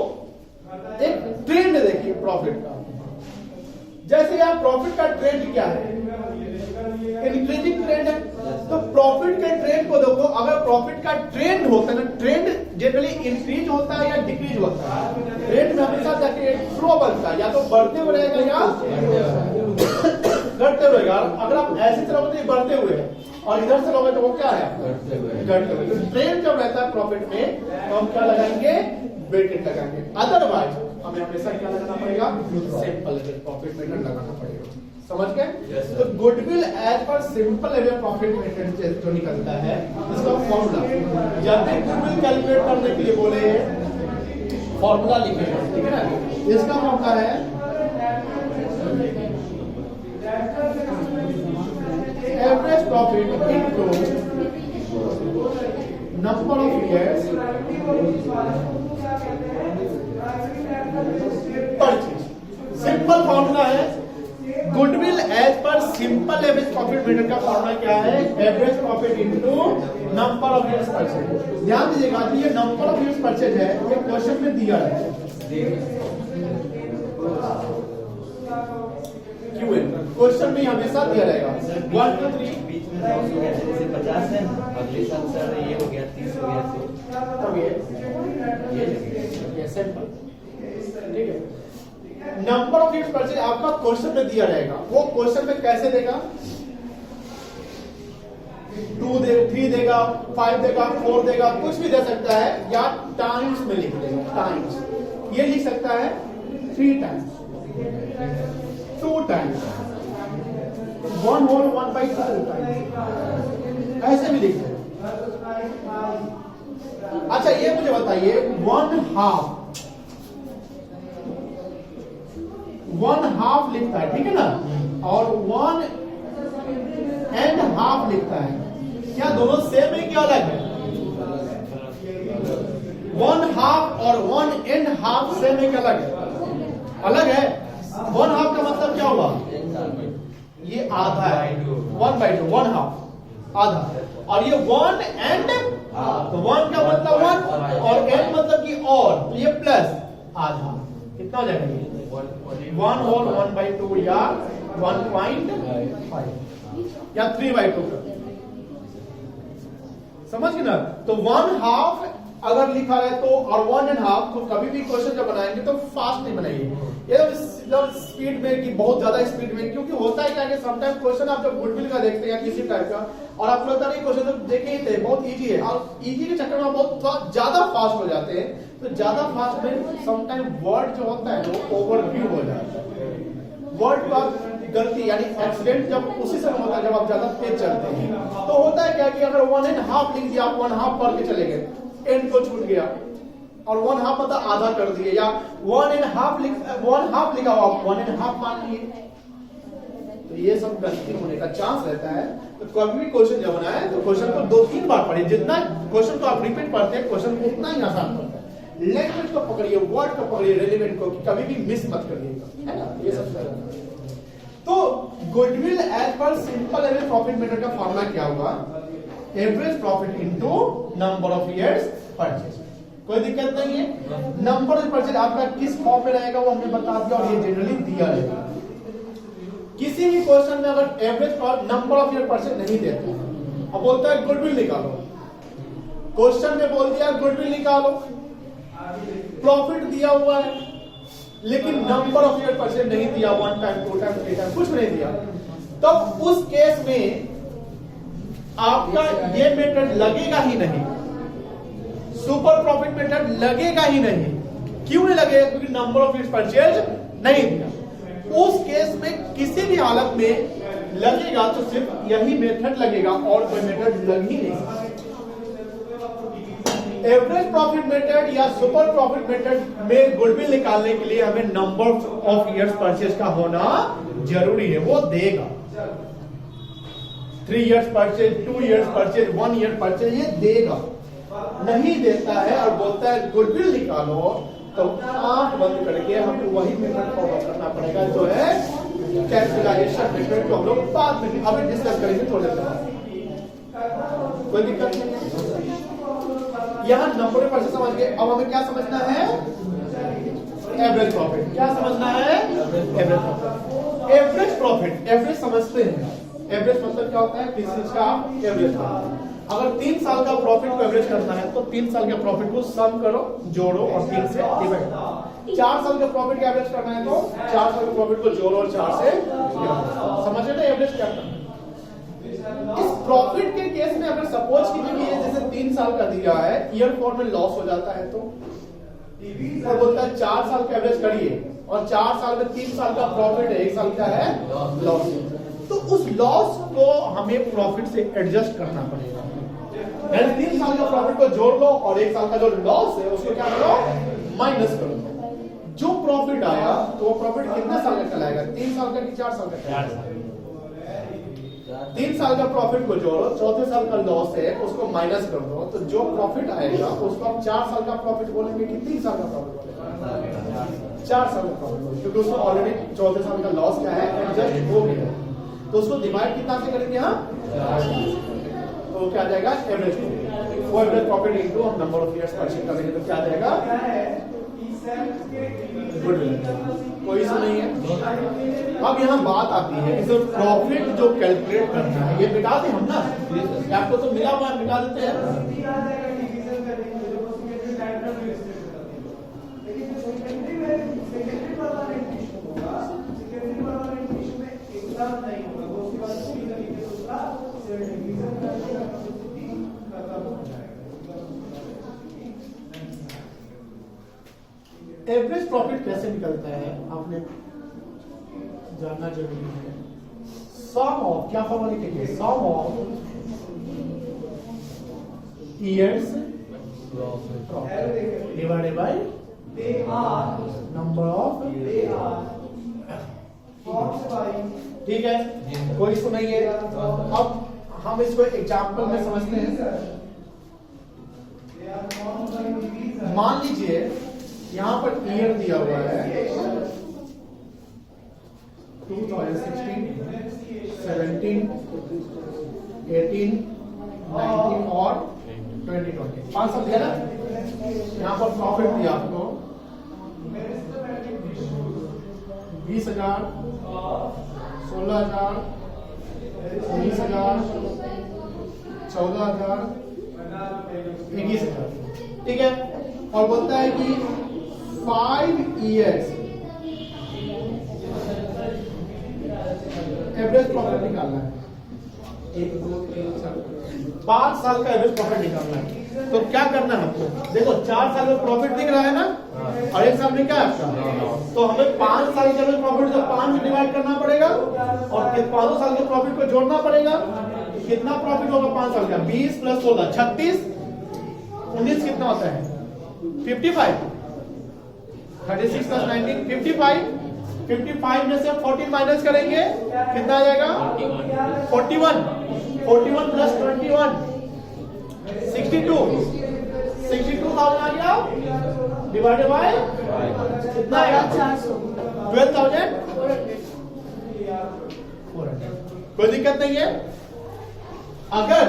एक ट्रेंड देखिए प्रॉफिट का। जैसे यहाँ प्रॉफिट का ट्रेंड क्या है, इंक्रीजिंग ट्रेंड है, तो प्रॉफिट के ट्रेंड को देखो। अगर प्रॉफिट का ट्रेंड होता है ना, ट्रेंड जनरली इंक्रीज होता है या डिक्रीज होता है, ट्रेंड में हमेशा जाके फ्लो बनता है, या तो बढ़ते हुए रहेगा या घटते हुए रहेगा। अगर आप ऐसी तरह तो बढ़ते हुए हैं और इधर से लोगे तो वो क्या है, घटते हुए। तो ट्रेंड जब रहता है प्रॉफिट में तो हम क्या लगाएंगे, वेटेड लगाएंगे। अदरवाइज हमें हमेशा क्या लगाना पड़ेगा, सिंपल प्रॉफिट मेथड लगाना पड़ेगा, समझ गए। तो goodwill as per simple average profit method जो निकलता है, इसका फॉर्मूला जब भी गुडविल कैलकुलेट करने के लिए बोले फॉर्मूला लिखेगा, ठीक है ना। इसका फॉर्मूला है average profit into number of years purchase. Simple formula है goodwill as per simple average profit method का फॉर्मूला क्या है, average profit into number of years purchase. ध्यान दीजिएगा कि ये नंबर ऑफ ईयर्स परचेज है, ये क्वेश्चन में दिया है, क्वेश्चन में हमेशा दिया रहेगा 1 2 3 बीच में 50 है, अगले साल सर ये हो गया 30 हो गया, तो ये सिंपल, ठीक है। नंबर ऑफ ईयर्स परचेज आपका क्वेश्चन में दिया रहेगा, वो क्वेश्चन में कैसे देगा, 2 दे 3 देगा, 5 देगा, 4 देगा, कुछ भी दे सकता है, या टाइम्स में लिख देगा, टाइम्स। ये लिख सकता है 3 टाइम्स, 2 टाइम्स, 1 होल 1/2 टाइम्स, ऐसे भी लिख देगा। अच्छा ये मुझे बताइए 1/2 लिखता है, ठीक है ना, और 1.5 लिखता है, क्या दोनों सेम है क्या अलग है, 1/2 और 1.5 सेम है क्या अलग है, अलग है। 1/2 का मतलब क्या हुआ, ये आधा है, 1/2 1/2 आधा, और ये 1 एंड, तो 1 का मतलब 1 और एंड मतलब कि और, तो ये प्लस आधा, कितना हो जाएगा, 1 होल 1/2 या 1.5 या 3/2 का। समझ गए ना? तो 1/2 अगर लिखा है तो और 1.5 तो कभी भी क्वेश्चन जब बनाएंगे तो फास्ट नहीं बनाइए, एकदम स्पीड में कि बहुत ज्यादा स्पीड में, क्योंकि होता है क्या कि समटाइम क्वेश्चन आप जब गुडविल का देखते हैं या किसी टाइप का और आपको लगता है क्वेश्चन तो देखे ही थे बहुत इजी है और इजी के चक्कर में आप बहुत ज्यादा फास्ट हो जाते हैं, तो ज्यादा फास्ट में समटाइम वर्ड जो होता है वो ओवरव्यू हो जाता है, वर्ड का गलती यानी एक्सीडेंट जब उसी समय होता है जब आप ज्यादा तेज चलते हैं। तो होता है क्या कि अगर 1.5 लिख दिया आप 1/2 पढ़ के चले गए, एंड को छूट गया और 1/2 मतलब आधा कर दिए, या 1.5 लिखा हुआ आप 1.5 मान लिए, तो ये सब गलती होने का चांस रहता है। तो कभी भी क्वेश्चन जब बनाए तो क्वेश्चन को 2-3 बार पढ़िए, जितना क्वेश्चन को आप रिपीट पढ़ते हैं क्वेश्चन को उतना ही आसान होता है। लैंग्वेज को पकड़िए, वर्ड को पकड़िए, रेलेवेंट को कभी भी मिस मत करिएगा, है ना? ये सब तो goodwill as per simple average profit method का फॉर्मूला क्या होगा? Average profit into number of years purchase. कोई दिक्कत नहीं है। नंबर ऑफ परचेज आपका किस फॉर्म में रहेगा वो हमने बता दिया और ये जनरली दिया रहेगा। किसी भी क्वेश्चन में अगर average number of year purchase नहीं देते, अब बोलता है गुडविल निकालो, क्वेश्चन में बोल दिया गुडविल निकालो, प्रॉफिट दिया हुआ है लेकिन नंबर ऑफ ईयर परचेज नहीं दिया, 1 टाइम 2 टाइम 3 टाइम कुछ नहीं दिया, तब उस केस में आपका ये मेथड लगेगा ही नहीं, सुपर प्रॉफिट मेथड लगेगा ही नहीं। क्यों नहीं लगेगा? क्योंकि नंबर ऑफ ईयर परचेज नहीं दिया। उस केस में किसी भी हालत में लगेगा तो सिर्फ यही मेथड लगेगा और कोई मेथड लग ही नहीं। एवरेज प्रॉफिट मेथड या सुपर प्रॉफिट मेथड में गुडविल निकालने के लिए हमें नंबर ऑफ इयर्स परचेज का होना जरूरी है, वो देगा। 3 years purchase, 2 years purchase, 1 year purchase, ये देगा। नहीं देता है और बोलता है गुडविल निकालो, तो आंख बंद करके हमें वही मेथड फॉलो करना पड़ेगा जो है कैलकुलेशन मेथड, को हम लोग बाद में अभी डिस्कस करेंगे थोड़ी देर बाद। कोई दिक्कत नहीं। यहां नंबर ऑफ परचेज समझ गए, अब हमें क्या समझना है? Average profit. क्या समझना है? Average profit. Average profit, average समझते हैं। एवरेज मतलब क्या होता है? किसी चीज का एवरेज। अगर 3 साल का प्रॉफिट को एवरेज करना है तो 3 साल के प्रॉफिट को सम करो, जोड़ो और 3 से डिवाइड। 4 साल के प्रॉफिट का एवरेज करना है तो 4 साल के प्रॉफिट को जोड़ो और 4 से डिवाइड। समझ रहे ना एवरेज क्या करना है? इस प्रॉफिट के केस में अगर सपोज कीजिए जैसे 3 साल का दिया है, ईयर 4 में लॉस हो जाता है तो बोलता है 4 साल का एवरेज करिए और 4 साल में 3 साल का प्रॉफिट है, 1 साल का है लॉस, तो उस लॉस को हमें प्रॉफिट से एडजस्ट करना पड़ेगा। 3 साल का प्रॉफिट को जोड़ लो और 1 साल का जो लॉस है उसको क्या करो? माइनस करो। जो प्रॉफिट आया तो वो प्रॉफिट कितने साल का चलाएगा? 3 साल का कि 4 साल का? 3 साल का प्रॉफिट को जोड़ो, चौथे साल का लॉस है उसको माइनस कर दो, तो जो प्रॉफिट आएगा उसको आप 4 साल का प्रॉफिट बोलेंगे कि 3 साल का प्रॉफिट बोलेंगे? 4 साल का प्रॉफिट बोलेंगे, क्योंकि उसको ऑलरेडी चौथे साल का लॉस क्या है एडजस्ट हो गया, तो उसको डिवाइड कितना से करेंगे? तो क्या जाएगा? एवरेज। वो एवरेज प्रॉफिट इनटू हम नंबर ऑफ इयर्स परचेज करेंगे तो क्या जाएगा? गुडविल। कोई इशू नहीं है। अब यहाँ बात आती है इसे प्रॉफिट जो कैलकुलेट करना है, ये मिटा दें हम ना, आपको तो मिला हुआ मिटा देते हैं। एवरेज प्रॉफिट कैसे निकलता है आपने जानना जरूरी है। सम ऑफ, क्या फॉर्मूला लिखेंगे? Sum of years profit divided by number of. ठीक है, कोई इशू नहीं है। अब हम इसको एग्जांपल में समझते हैं। मान लीजिए यहां पर ईयर दिया हुआ है 2016, 17, 18, 19 और 2020, 5 साल दिया ना। यहां पर प्रॉफिट दिया आपको 20,000, 16,000, 19,000, 14,000, 21,000, ठीक है। और बोलता है कि 5 years एवरेज प्रॉफिट निकालना है, 5 साल का एवरेज प्रॉफिट निकालना है। तो क्या करना है हमको, देखो 4 साल में प्रॉफिट दिख रहा है ना, और 1 साल में क्या है आपका, तो हमें 5 साल के एवरेज प्रॉफिट को 5 से डिवाइड करना पड़ेगा और 5 साल के प्रॉफिट को जोड़ना पड़ेगा। कितना प्रॉफिट होगा 5 साल का, 20 + 16 36, 19 कितना होता है 55, 36 + 19 55, 55 में से 40 माइनस करेंगे कितना आ जाएगा 41, 41 + 21 62,000 आ गया, डिवाइडेड बाय कितना आएगा 12,400। कोई दिक्कत नहीं है। अगर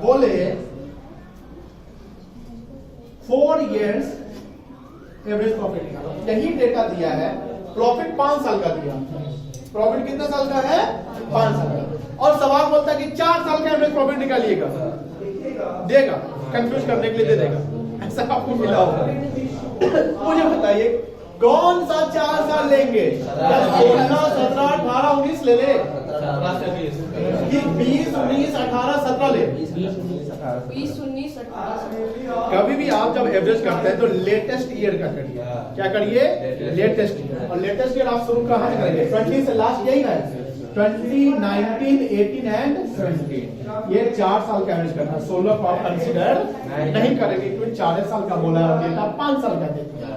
बोले 4 years एवरेज प्रॉफिट निकालो, यही डेटा दिया है, प्रॉफिट 5 साल का दिया, प्रॉफिट कितना साल का है 5 साल का, और सवाल बोलता है कि 4 साल का एवरेज प्रॉफिट निकालिएगा, देगा, कंफ्यूज करने के लिए दे देगा, ऐसा आपको मिला होगा। मुझे बताइए कौन सा 4 साल लेंगे, 16 17 18 19 ले ले, 20 19 18 17 ले, 20 19 18। कभी भी आप जब एवरेज करते हैं तो लेटेस्ट ईयर का करिए, क्या करिए लेटेस्ट ईयर, और लेटेस्ट ईयर आप शुरू कहां से करेंगे 20 से लास्ट यही ना, 20 19 18 एंड 17, ये 4 साल का एवरेज करना, 16 को आप कंसीडर नहीं करेंगे क्योंकि 4 साल का बोला है, डेटा 5 साल का देते हैं,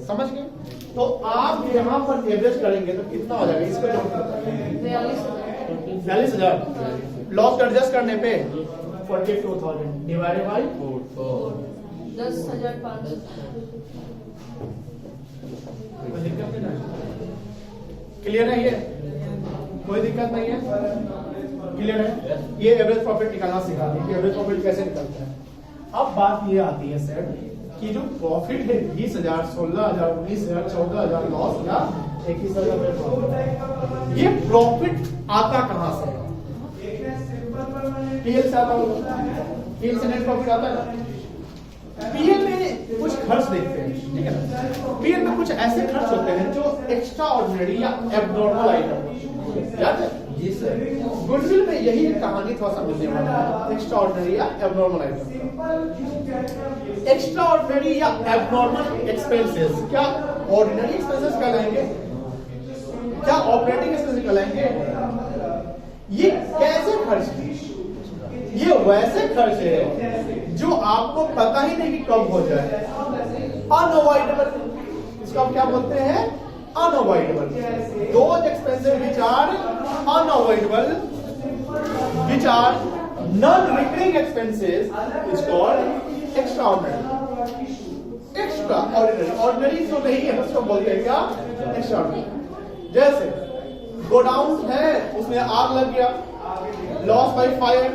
समझ गए। तो आप यहाँ पर एवरेज करेंगे तो कितना हो जाएगा, इसको जोड़ 42,000, लॉस एडजस्ट करने पे 42,000 डिवाइडेड बाय 10,500। क्लियर है, ये कोई दिक्कत नहीं है, क्लियर है। ये एवरेज प्रॉफिट निकालना सिखा दी कि एवरेज प्रॉफिट कैसे निकलता है। अब बात ये आती है सर कि जो प्रॉफिट है 20,000 16,000 19,000 14,000 लॉस या 21,000, ये प्रॉफिट आता कहां से है, पीएल से आता होगा, पीएल से नेट प्रॉफिट आता है। पीएल में कुछ खर्च देखते हैं, ठीक है ना, पीएल में कुछ ऐसे खर्च होते हैं जो एक्स्ट्रा ऑर्डिनरी या एबनॉर्मल आइटम, याद है जी सर, गुडविल में यही कहानी थोड़ा सा मिलने वाला है, एक्स्ट्रा ऑर्डिनरी या एबनॉर्मल आइटम। एक्स्ट्रा ऑर्डिनरी या एबनॉर्मल एक्सपेंसेस क्या ऑर्डिनरी एक्सपेंसेस कहलाएंगे, क्या ऑपरेटिंग एक्सपेंसेस कहलाएंगे, ये कैसे खर्च है, ये वैसे खर्च है जो आपको पता ही नहीं कि कब हो जाए, अनअवॉइडेबल, इसको हम क्या बोलते हैं unavoidable, those expenses which are unavoidable, which are non recurring expenses is called extraordinary, extraordinary, ordinary तो नहीं है उसको बोलते हैं क्या एक्स्ट्रा ऑर्डिनरी। जैसे गोडाउन है उसमें आग लग गया, लॉस बाय फायर,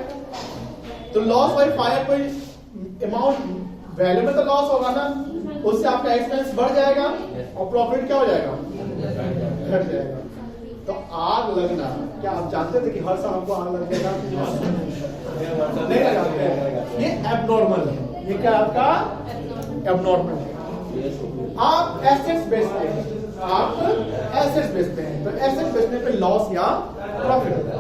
तो लॉस बाय फायर कोई अमाउंट वैल्यू में तो लॉस होगा ना, उससे आपका एक्सपेंस बढ़ जाएगा और प्रॉफिट क्या हो जाएगा घट जाएगा। तो आग लगना, क्या आप जानते थे कि हर साल हमको आग लग जाएगा, नहीं लगाते हैं, ये एबनॉर्मल है, ये क्या आपका एबनॉर्मल है। आप एसेट्स बेचते हैं, आप एसेट्स बेचते हैं, तो एसेट्स बेचने पे लॉस या प्रॉफिट होता है।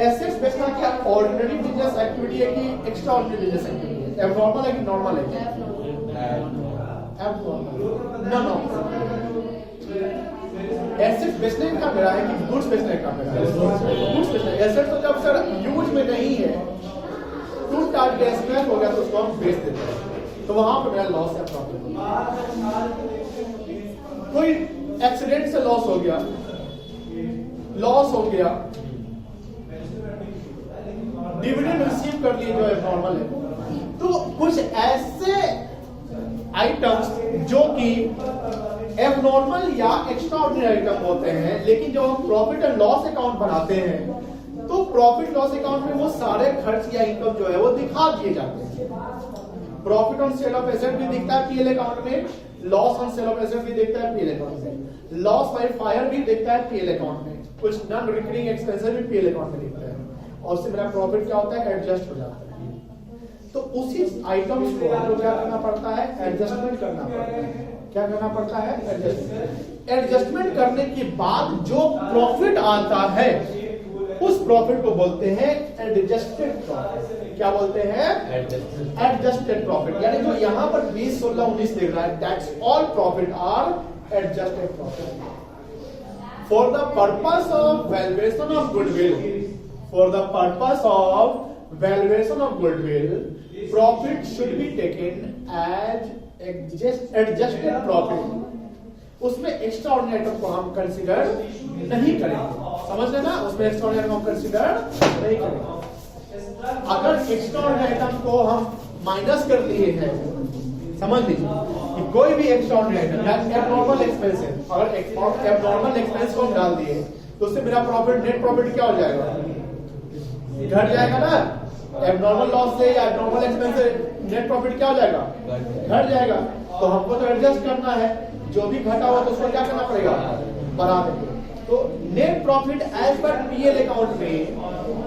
एसेट्स बेचना क्या ऑर्डिनरी बिजनेस एक्टिविटी है कि एक्स्ट्रा ऑर्डिनरी बिजनेस एक्टिविटी है, एबनॉर्मल है कि नॉर्मल है, एबनॉर्मल, एसेट्स बेचने का मेरा है कि गुड्स बेचने का मेरा है, गुड्स बेचने, एसेट तो जब सर यूज में नहीं है, टूट टाट के एक्सपेंस हो गया तो उसको हम बेच देते हैं, तो वहां पर मेरा लॉस या प्रॉफिट। कोई एक्सीडेंट से लॉस हो गया, लॉस हो गया, डिविडेंड रिसीव कर लिए जो एबनॉर्मल है, तो कुछ ऐसे आइटम्स जो कि एबनॉर्मल या एक्स्ट्रा ऑर्डिनरी आइटम होते हैं, लेकिन जब हम प्रॉफिट एंड लॉस अकाउंट बनाते हैं तो प्रॉफिट लॉस अकाउंट में वो सारे खर्च या इनकम जो है वो दिखा दिए जाते हैं। Profit on sale of asset भी दिखता है पीएल अकाउंट में, loss on sale of asset भी दिखता है पीएल अकाउंट में, लॉस बाय फायर भी दिखता है पीएल अकाउंट में, कुछ नॉन रिकरिंग एक्सपेंसेस भी पीएल अकाउंट में दिखता है। और उससे मेरा प्रॉफिट क्या होता है, एडजस्ट हो जाता है। तो उसी आइटम्स को आपको क्या करना पड़ता है, एडजस्टमेंट करना पड़ता है। क्या करना पड़ता है, एडजस्टमेंट। एडजस्टमेंट करने के बाद जो प्रॉफिट आता है उस प्रॉफिट को बोलते हैं एडजस्टेड प्रॉफिट। क्या बोलते हैं, एडजस्टेड प्रॉफिट। यानी जो यहां पर 20, 16, 19 दिख रहा है, that's all profit are adjusted profit. For the purpose of valuation of goodwill, for the purpose of valuation of goodwill, profit should be taken as adjusted profit. उसमें एक्स्ट्रा ऑर्डिनरी आइटम को हम कंसीडर नहीं करेंगे, समझ लेना, उसमें एक्स्ट्रा ऑर्डिनरी आइटम कंसीडर नहीं करेंगे। अगर एक्स्ट्रा ऑर्डिनरी आइटम को हम माइनस कर लिए हैं, समझ लीजिए कि कोई भी extraordinary item abnormal expenses, अगर एबनॉर्मल एक्सपेंस को हम डाल दिए तो उससे मेरा प्रॉफिट, नेट प्रॉफिट क्या हो जाएगा, घट जाएगा ना। एबनॉर्मल लॉस से या एबनॉर्मल एक्सपेंस से नेट प्रॉफिट क्या हो जाएगा, घट जाएगा। तो हमको तो एडजस्ट करना है, जो भी घटा हुआ तो उसको क्या करना पड़ेगा, बढ़ा देंगे। तो net profit as per PL account में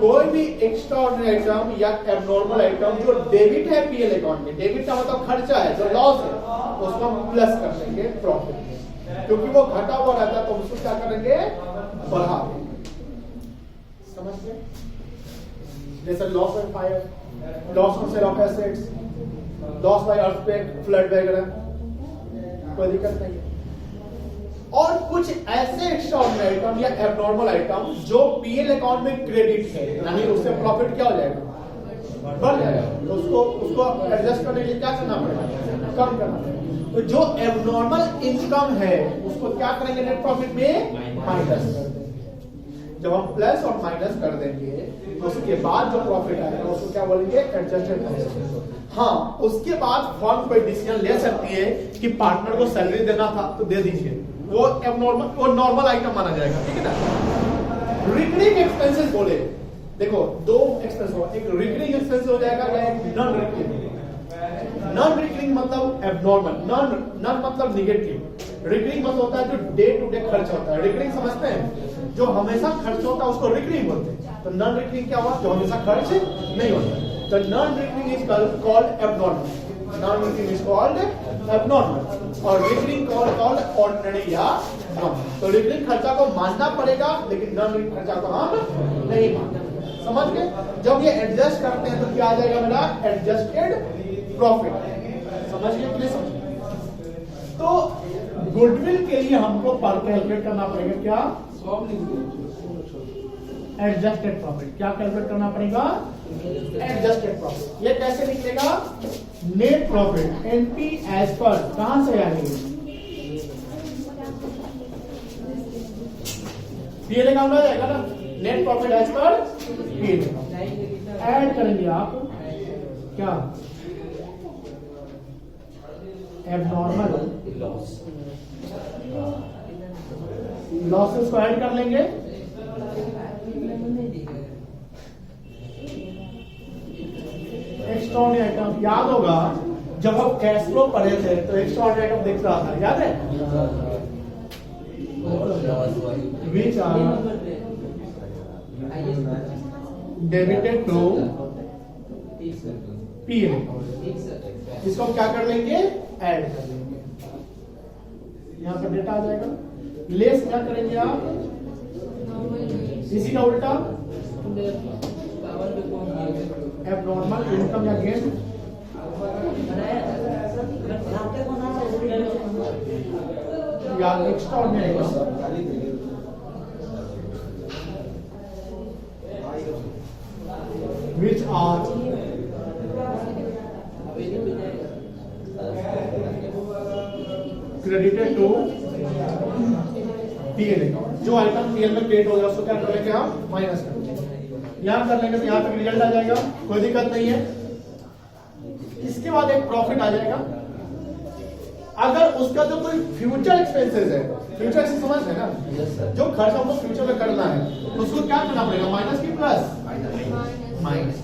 कोई भी एक्स्ट्रा ऑर्डिनरी आइटम या एबनॉर्मल आइटम जो डेबिट है पीएल अकाउंट में, डेबिट का मतलब खर्चा है, जो लॉस है, उसको हम प्लस कर देंगे प्रॉफिट में, क्योंकि वो घटा हुआ रहता है तो उसको क्या करेंगे, बढ़ा देंगे। समझ गए? जैसे loss by fire, loss on sale of assets, loss by earthquake, flood वगैरह, कोई दिक्कत नहीं। और कुछ ऐसे एक्स्ट्राऑर्डिनरी आइटम या एबनॉर्मल आइटम जो पीएल अकाउंट में क्रेडिट है, यानी उससे प्रॉफिट क्या हो जाएगा, बढ़ जाएगा, तो उसको एडजस्ट करने के लिए क्या करना पड़ेगा, कम करना पड़ेगा। तो जो एबनॉर्मल इनकम है उसको क्या करेंगे, नेट प्रॉफिट में माइनस कर देंगे। जब हम प्लस और माइनस कर देंगे तो उसके बाद जो प्रॉफिट आएगा उसको क्या बोलेंगे, एडजस्टेड प्रॉफिट। हाँ, उसके बाद फर्म कोई डिसीजन ले सकती है कि पार्टनर को सैलरी देना था तो दे दीजिए, वो एबनॉर्मल, वो नॉर्मल आइटम माना जाएगा, ठीक है ना। रिकरिंग एक्सपेंसेस बोले, देखो दो एक्सपेंस हो, एक रिकरिंग एक्सपेंस हो जाएगा या एक नॉन रिकरिंग। नॉन रिकरिंग मतलब एबनॉर्मल, नॉन मतलब निगेटिव, रिकरिंग मतलब होता है जो डे टू डे खर्च होता है। रिकरिंग समझते हैं, जो हमेशा खर्च होता है उसको रिकरिंग बोलते हैं। तो नॉन रिकरिंग क्या हुआ, जो हमेशा खर्च नहीं होता। तो non recurring is called abnormal, non recurring is called abnormal, और रिकरिंग कॉल्ड ऑर्डिनरी या नॉर्मल। तो रिकरिंग खर्चा को मानना पड़ेगा, लेकिन नॉन रिकरिंग खर्चा को हम नहीं मानते। समझ गए? जब ये एडजस्ट करते हैं तो क्या आ जाएगा मेरा, एडजस्टेड प्रॉफिट। समझ गए? प्लीज समझ। तो गुडविल के लिए हमको पर कैलकुलेट करना पड़ेगा, क्या, एडजस्टेड प्रॉफिट। क्या कैलकुलेट करना पड़ेगा, एडजस्टेड प्रॉफिट। ये कैसे निकलेगा, net profit NP as per, कहां से आएंगे, पीएल अकाउंट आ जाएगा ना, net profit as per PL account. Add करेंगे आप क्या, एबनॉर्मल लॉसेस को ऐड कर लेंगे, एक्स्ट्राऑर्डिनरी आइटम। याद होगा जब हम कैश फ्लो पढ़े थे तो एक्स्ट्राऑर्डिनरी आइटम दिख रहा था, याद है, which are debited to PL account. इसको हम क्या कर लेंगे, ऐड कर लेंगे, यहां पर डेटा आ जाएगा। लेस क्या करेंगे आप, इसी का उल्टा एबनॉर्मल इनकम या गेन, या extraordinary which are credited to PL account. जो आइटम पीएल में क्रिएट हो गया उसको क्या कर लेंगे हम, माइनस कर लेंगे। यहां कर लेंगे तो यहां तक रिजल्ट आ जाएगा, कोई दिक्कत नहीं है। इसके बाद एक प्रॉफिट आ जाएगा। अगर उसका जो कोई फ्यूचर एक्सपेंसेस है, फ्यूचर एक्सपेंस समझ है ना, जो खर्च हमको फ्यूचर में करना है तो उसको क्या करना पड़ेगा, माइनस की plus, minus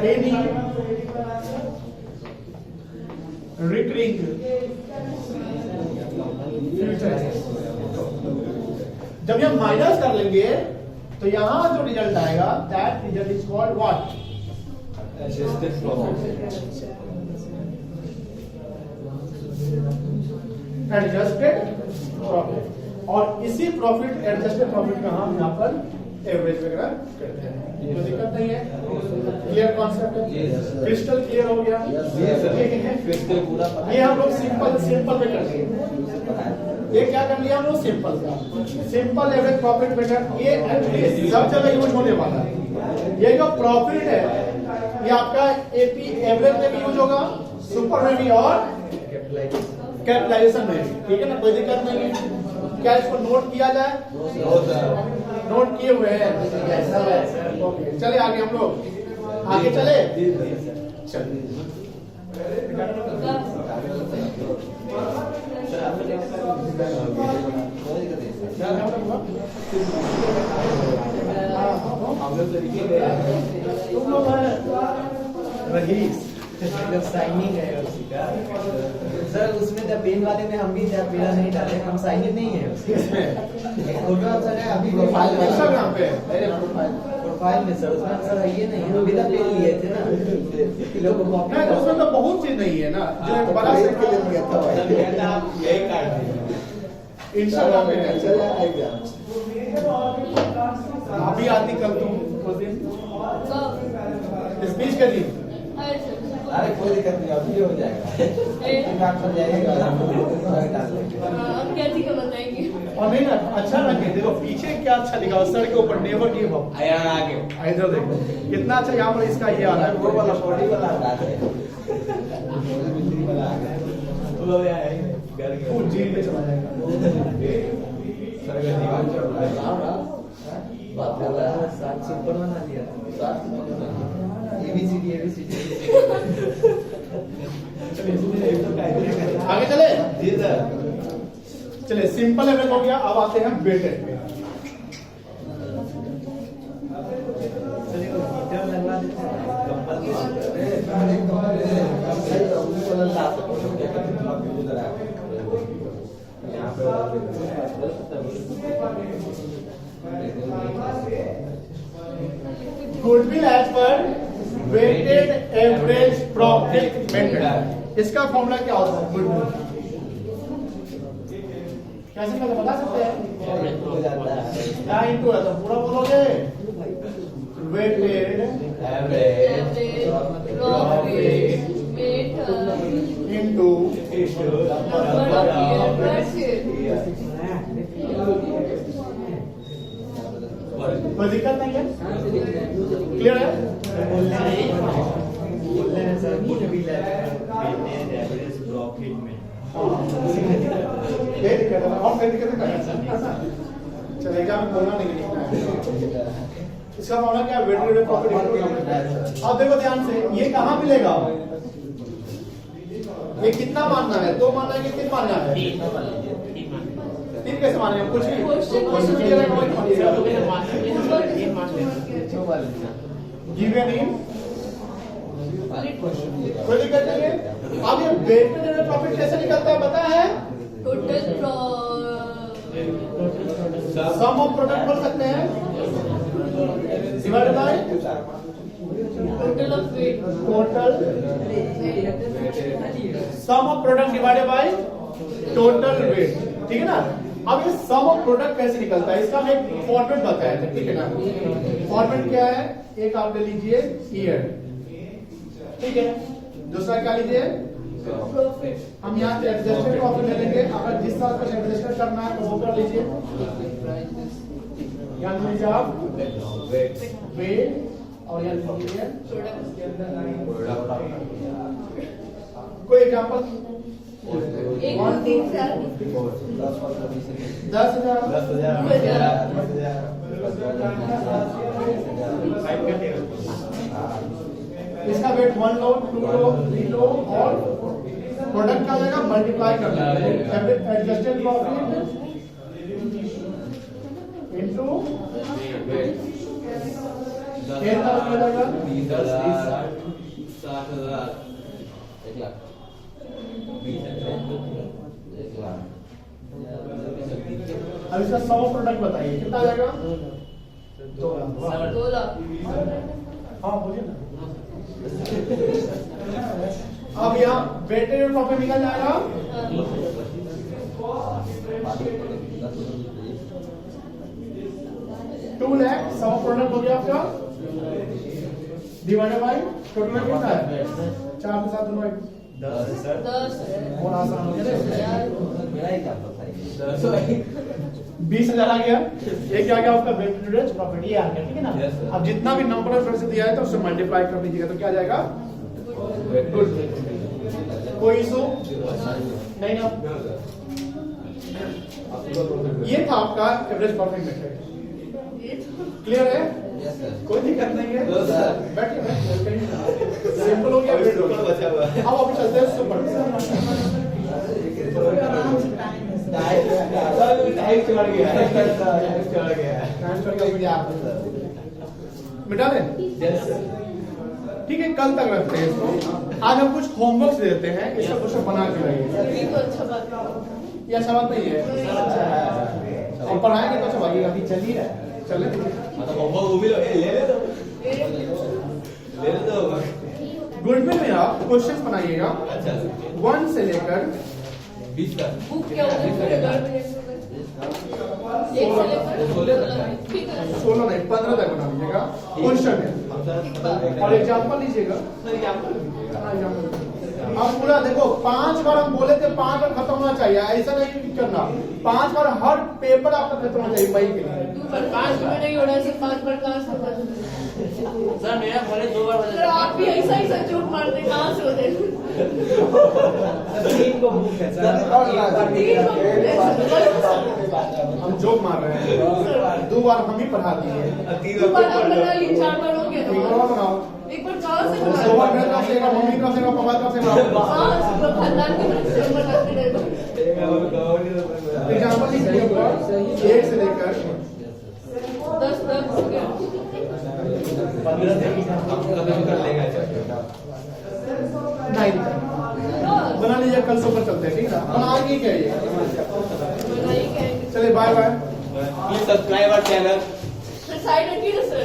any recurring future. जब हम माइनस कर लेंगे तो तो यहाँ जो रिजल्ट आएगा that result is called what? Adjusted profit. Adjusted profit. और इसी प्रॉफिट एडजस्टेड प्रॉफिट का हम यहाँ पर एवरेज वगैरह करते हैं, कोई दिक्कत नहीं है। क्लियर कॉन्सेप्ट है? क्रिस्टल क्लियर हो गया? Crystal पूरा पता ये हम लोग सिंपल में करते हैं। ये क्या कर लिया हम लोग? Simple average profit better. ये सब जगह यूज होने वाला है। ये जो प्रॉफिट है ये आपका एपी एवरेज में भी यूज होगा, सुपर में भी और कैपिटलाइजेशन में भी, ठीक है ना, कोई दिक्कत नहीं है। क्या इसको नोट किया जाए? नोट किए हुए हैं। ओके, चले आगे हम लोग आगे चले। चलिए तुम लोग रहीस जब साइनिंग है उसी का सर, उसमें जब पेन वाले में हम भी जब पेन नहीं डाले, हम साइनिंग नहीं है उसमें। प्रोग्राम सर है अभी प्रोफाइल में, इंस्टाग्राम पे मेरे प्रोफाइल में सर, उसमें सर ये नहीं है, अभी तक पेन लिए थे ना लोग को कॉपी नहीं, तो उसमें तो बहुत चीज नहीं है ना, जो बड़ा से के लिए गया था आप यही काट दीजिए इंस्टाग्राम पे है। चल एग्जाम अभी आती कल तुम उस दिन स्पीच के दिन। अरे कोई दिक्कत नहीं, अभी हो जाएगा, काट कर जाएगा, डाल देंगे। हम क्या ठीक है बताएंगे। और नहीं ना, अच्छा लगे, देखो पीछे क्या अच्छा लिखा है सर के ऊपर, नेवर गिव अप। आया आगे इधर देखो कितना अच्छा यहाँ पर इसका ये आ रहा है, वो वाला बॉडी वाला हटा दे, बिल्डिंग वाला आ गया, वो है घर के फुल जेल में चला जाएगा। सर का दीवार चढ़ रहा है, बात कर रहा है, 7 से ऊपर बना दिया, 7 ABCD आगे चले। जी सर। चले सिंपल एवरेज हो गया, अब आते हैं वेटेड पे। चलिए वो हीटर लगवा देते हैं, कंपल goodwill as per weighted average profit method, इसका फॉर्मूला क्या होता है? गुडविल कैसे निकलता बता सकते हैं? हो जाता है क्या इनटू है तो पूरा बोलोगे, weighted average profit into number of year. कोई दिक्कत नहीं है? क्लियर है? बोलने हैं सर, गुडविल एवरेज प्रॉफिट में ये दिक्कत है और कोई दिक्कत नहीं। चलेगा, मैं बोलना नहीं लिखना है। इसका फॉर्मूला क्या है? Weighted average profit into. अब देखो ध्यान से, ये कहाँ मिलेगा? ये कितना मानना है? 2 मानना है कि 3 मानना है? 3 कैसे मानेंगे? कुछ भी क्वेश्चन दिया रहेगा वही मानिएगा। गिवन इन कोई दिक्कत नहीं है। अब ये वेटेड एवरेज प्रॉफिट कैसे निकलता है पता है? टोटल सम ऑफ प्रोडक्ट बोल सकते हैं, divided by total of weight, total sum of product divided by total weight, ठीक है ना। अब ये सम ऑफ प्रोडक्ट कैसे निकलता है, इसका हम एक फॉर्मेट बताया था, ठीक है ना। फॉर्मेट क्या है? एक आप ले लीजिए ईयर, ठीक है, दूसरा क्या लीजिए? प्रॉफिट। हम यहाँ से एडजस्टेड प्रॉफिट ले लेंगे, अगर जिस साल कुछ एडजस्टेड करना है तो वो कर लीजिए। यहाँ लीजिए आप वेट और यहाँ लीजिए कोई एग्जाम्पल। 1 2 3 4 10,000 इसका वेट 1 लो, 2 लो, 3 लो और प्रोडक्ट का जाएगा मल्टीप्लाई करना है। एडजस्टेड प्रॉफिट इनटू 10,000 हो जाएगा। 60,000 1 लाख 1 लाख। अब इसका 100 प्रोडक्ट बताइए कितना आ जाएगा? 2 लाख। हाँ बोलिए ना। अब यहाँ वेटेड और प्रॉफिट निकल जाएगा। 2 लाख सम प्रोडक्ट हो गया आपका डिवाइडेड बाय टोटल कितना है 4 के साथ दोनों 10 सर 10 है। और आसान हो गया यार, मेरा ही क्या पता है 20,000 आ गया। ये क्या गया आपका वेटेड प्रॉफिट ये आ गया ठीक है Yes, ना। sir. अब जितना भी नंबर ऑफ से दिया है तो उससे मल्टीप्लाई कर दीजिएगा तो क्या आ जाएगा गुड। कोई इशू नहीं ना। ये था आपका एवरेज प्रॉफिट मेथड। ये तो क्लियर है यस सर कोई दिक्कत नहीं है। No, sir. बैठिए सिंपल हो गया। बचा हुआ है अब अभी चलते हैं सुपर। टाइम चढ़ गया टाइम चल गया मिटा दें यस सर ठीक है। कल तक रखते हैं इसको। आज हम कुछ होमवर्क देते हैं इसका क्वेश्चन बना के लाइए। ये तो अच्छा बात है। ये अच्छा बात नहीं है। अब पढ़ाएंगे तो अच्छा बात है। अभी चल ही रहा है चले मतलब होमवर्क वो भी ले दो गुडविल में आप क्वेश्चन बनाइएगा अच्छा 1 से लेकर 20 का बुक क्या होता है? एक से लेकर ठीक है। 16 नहीं 15 तक बना लीजिएगा क्वेश्चन है और एग्जाम्पल लीजिएगा। अब पूरा देखो 5 बार हम बोले थे 5 बार खत्म होना चाहिए ऐसा नहीं करना। 5 बार हर पेपर आपका खत्म होना चाहिए मई के लिए। 5 मिनट नहीं हो रहा है सिर्फ 5 बार कहाँ से होगा? सर मेरा भले 2 बार सर आप भी ऐसा ऐसा झूठ मारते कहाँ से होते? 3 को बुक है हम जोक मार रहे हैं। 2 बार हम ही पढ़ा दिए। 2 बार आप बना लिए 4 बार हो गया एक तो और बनाओ। एक बार कहाँ से 2 बार मेरे तरफ से एक मम्मी तरफ से पापा तरफ से बनाओ। हाँ खानदान की तरफ से बनाते रहे। एग्जाम्पल लीजिएगा 1 से लेकर 10 तक हो गया। 15 से खत्म कर लेगा 9 बना लीजिए। कल सुबह चलते हैं ठीक है ना। बनाएंगे क्या ये बनाइए क्या? चलिए bye bye. Please subscribe our channel sir side रखिए ना सर।